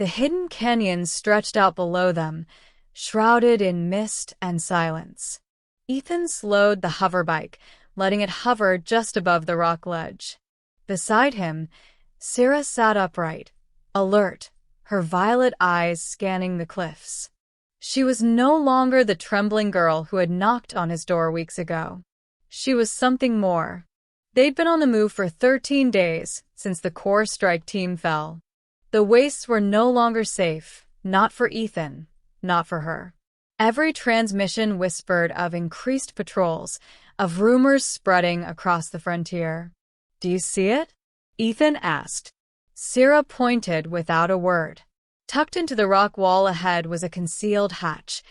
The hidden canyons stretched out below them, shrouded in mist and silence. Ethan slowed the hoverbike, letting it hover just above the rock ledge. Beside him, Sira sat upright, alert, her violet eyes scanning the cliffs. She was no longer the trembling girl who had knocked on his door weeks ago. She was something more. They'd been on the move for 13 days since the core strike team fell. The wastes were no longer safe, not for Ethan, not for her. Every transmission whispered of increased patrols, of rumors spreading across the frontier. "Do you see it?" Ethan asked. Sira pointed without a word. Tucked into the rock wall ahead was a concealed hatch,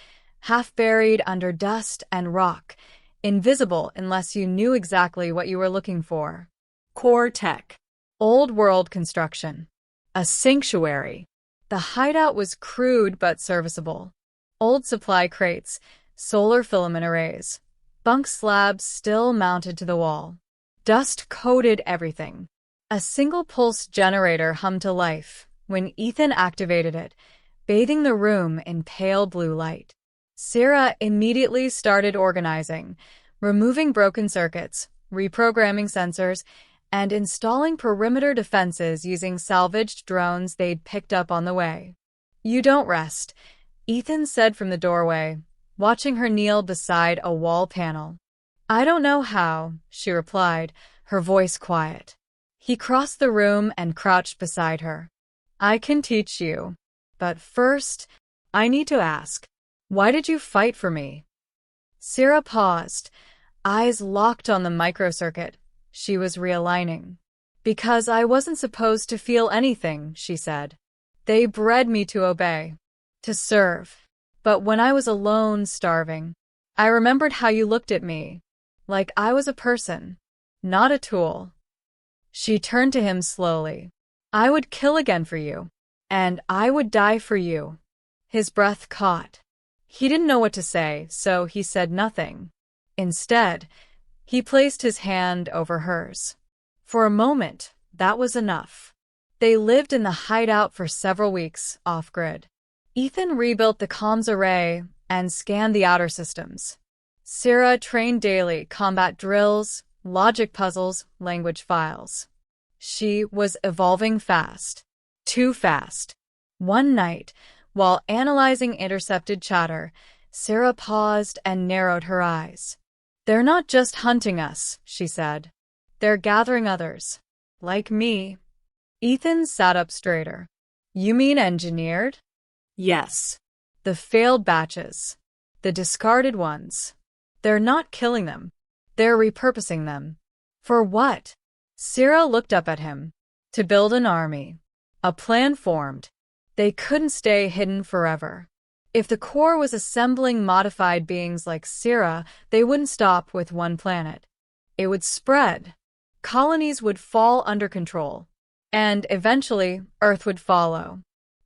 half buried under dust and rock, invisible unless you knew exactly what you were looking for. Core tech. Old world construction. A sanctuary. The hideout was crude but serviceable. Old supply crates, solar filament arrays, bunk slabs still mounted to the wall. Dust coated everything. A single pulse generator hummed to life when Ethan activated it, bathing the room in pale blue light. Sira immediately started organizing, removing broken circuits, reprogramming sensors, and installing perimeter defenses using salvaged drones they'd picked up on the way. "You don't rest," Ethan said from the doorway, watching her kneel beside a wall panel. "I don't know how," she replied, her voice quiet. He crossed the room and crouched beside her. "I can teach you. But first, I need to ask, why did you fight for me?" Sira paused, eyes locked on the microcircuit she was realigning. "Because I wasn't supposed to feel anything," she said. "They bred me to obey, to serve. But when I was alone, starving, I remembered how you looked at me, like I was a person, not a tool." She turned to him slowly. "I would kill again for you, and I would die for you." His breath caught. He didn't know what to say, so he said nothing. Instead, he placed his hand over hers. For a moment, that was enough. They lived in the hideout for several weeks, off-grid. Ethan rebuilt the comms array and scanned the outer systems. Sira trained daily combat drills, logic puzzles, language files. She was evolving fast. Too fast. One night, while analyzing intercepted chatter, Sira paused and narrowed her eyes. "They're not just hunting us," she said. "They're gathering others. Like me." Ethan sat up straighter. "You mean engineered?" "Yes. The failed batches. The discarded ones. They're not killing them. They're repurposing them." "For what?" Sira looked up at him. "To build an army." A plan formed. They couldn't stay hidden forever. If the core was assembling modified beings like Sira, they wouldn't stop with one planet. It would spread. Colonies would fall under control. And eventually, Earth would follow.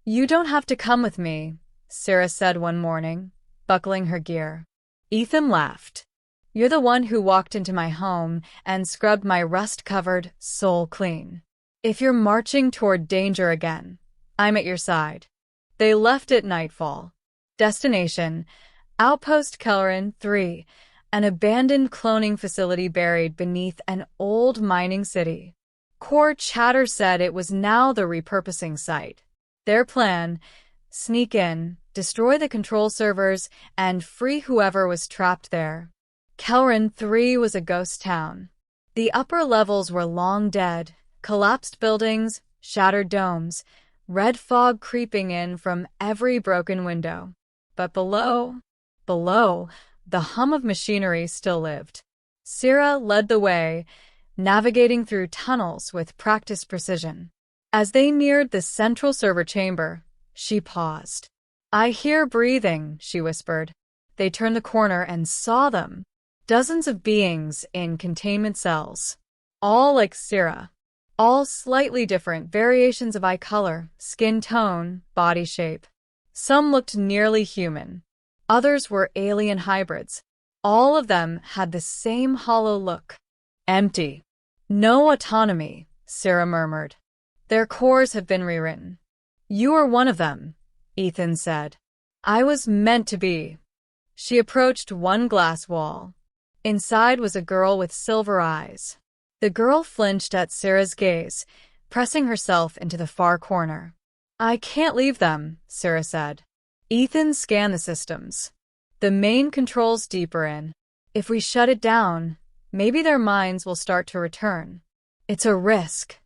"You don't have to come with me," Sira said one morning, buckling her gear. Ethan laughed. "You're the one who walked into my home and scrubbed my rust-covered soul clean. If you're marching toward danger again, I'm at your side." They left at nightfall. Destination: Outpost Kelleran 3, an abandoned cloning facility buried beneath an old mining city. Core chatter said it was now the repurposing site. Their plan: sneak in, destroy the control servers, and free whoever was trapped there. Kelleran 3 was a ghost town. The upper levels were long dead, collapsed buildings, shattered domes, red fog creeping in from every broken window. But below, the hum of machinery still lived. Sira led the way, navigating through tunnels with practiced precision. As they neared the central server chamber, she paused. "I hear breathing," she whispered. They turned the corner and saw them. Dozens of beings in containment cells. All like Sira. All slightly different variations of eye color, skin tone, body shape. Some looked nearly human. Others were alien hybrids. All of them had the same hollow look. Empty. "No autonomy," Sira murmured. "Their cores have been rewritten. You are one of them, Ethan said. I was meant to be. She approached one glass wall. Inside was a girl with silver eyes. The girl flinched at Sira's gaze, pressing herself into the far corner. I can't leave them, Sira said. Ethan scanned the systems. The main control's deeper in. If we shut it down, maybe their minds will start to return. It's a risk.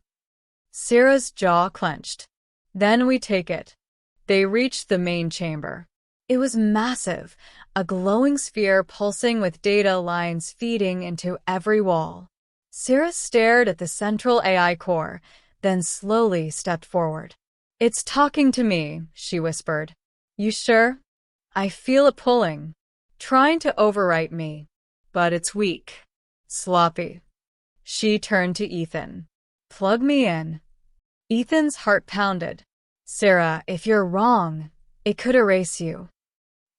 Sira's jaw clenched. Then we take it. They reached the main chamber. It was massive, a glowing sphere pulsing with data lines feeding into every wall. Sira stared at the central AI core, then slowly stepped forward. It's talking to me, she whispered. You sure? I feel it pulling, trying to overwrite me, but it's weak. Sloppy. She turned to Ethan. Plug me in. Ethan's heart pounded. Sira, if you're wrong, it could erase you.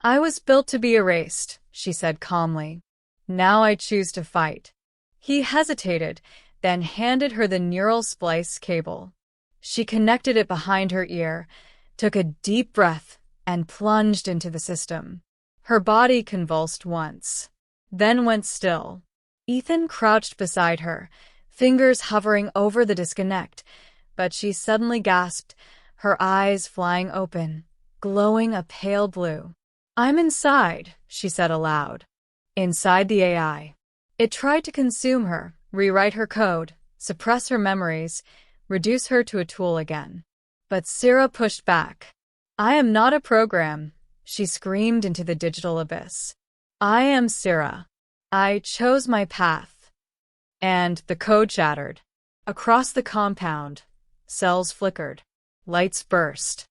I was built to be erased, she said calmly. Now I choose to fight. He hesitated, then handed her the neural splice cable. She connected it behind her ear, took a deep breath, and plunged into the system. Her body convulsed once, then went still. Ethan crouched beside her, fingers hovering over the disconnect, but she suddenly gasped, her eyes flying open, glowing a pale blue. I'm inside, she said aloud. Inside the AI. It tried to consume her, rewrite her code, suppress her memories, reduce her to a tool again. But Sira pushed back. I am not a program, she screamed into the digital abyss. I am Sira. I chose my path. And the code shattered. Across the compound, cells flickered, lights burst.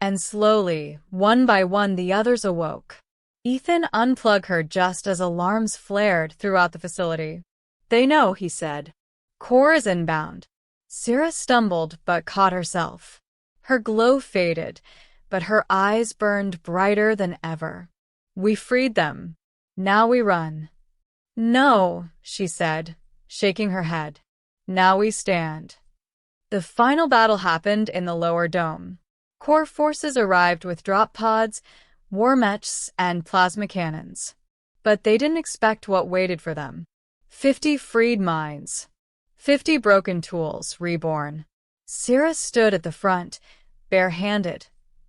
And slowly, one by one, the others awoke. Ethan unplugged her just as alarms flared throughout the facility. They know, he said. Core is inbound. Sira stumbled but caught herself. Her glow faded, but her eyes burned brighter than ever. We freed them. Now we run. No, she said, shaking her head. Now we stand. The final battle happened in the lower dome. Core forces arrived with drop pods, war mechs, and plasma cannons. But they didn't expect what waited for them. 50 freed minds. 50 broken tools, reborn. Sira stood at the front, bare-handed,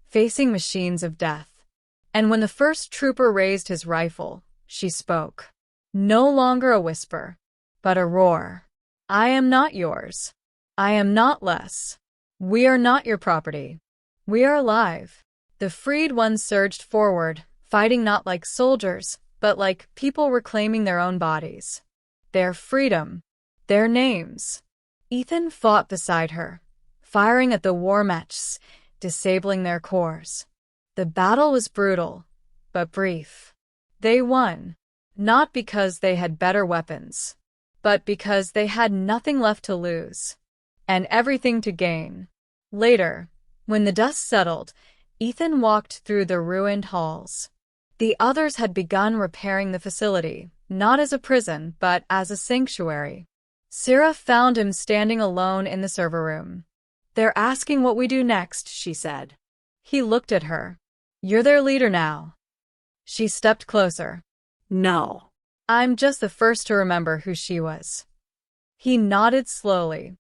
facing machines of death. And when the first trooper raised his rifle, she spoke. No longer a whisper, but a roar. I am not yours. I am not less. We are not your property. We are alive. The freed ones surged forward, fighting not like soldiers, but like people reclaiming their own bodies. Their freedom. Their names. Ethan fought beside her, firing at the war mechs, disabling their cores. The battle was brutal, but brief. They won, not because they had better weapons, but because they had nothing left to lose, and everything to gain. Later, when the dust settled, Ethan walked through the ruined halls. The others had begun repairing the facility, not as a prison, but as a sanctuary. Sira found him standing alone in the server room. They're asking what we do next, she said. He looked at her. You're their leader now. She stepped closer. No. I'm just the first to remember who she was. He nodded slowly.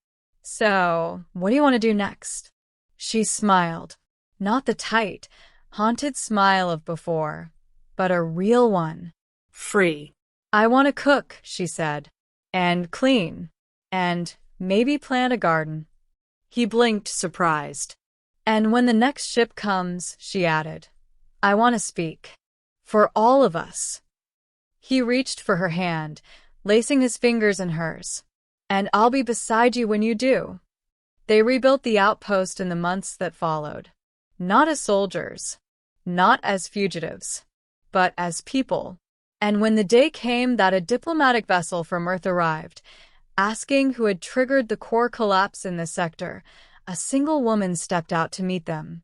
So, what do you want to do next? She smiled. Not the tight, haunted smile of before, but a real one. Free. I want to cook, she said. And clean. And maybe plant a garden. He blinked, surprised. And when the next ship comes, she added, I want to speak. For all of us. He reached for her hand, lacing his fingers in hers. And I'll be beside you when you do. They rebuilt the outpost in the months that followed. Not as soldiers. Not as fugitives. But as people. And when the day came that a diplomatic vessel from Earth arrived, asking who had triggered the core collapse in this sector, a single woman stepped out to meet them.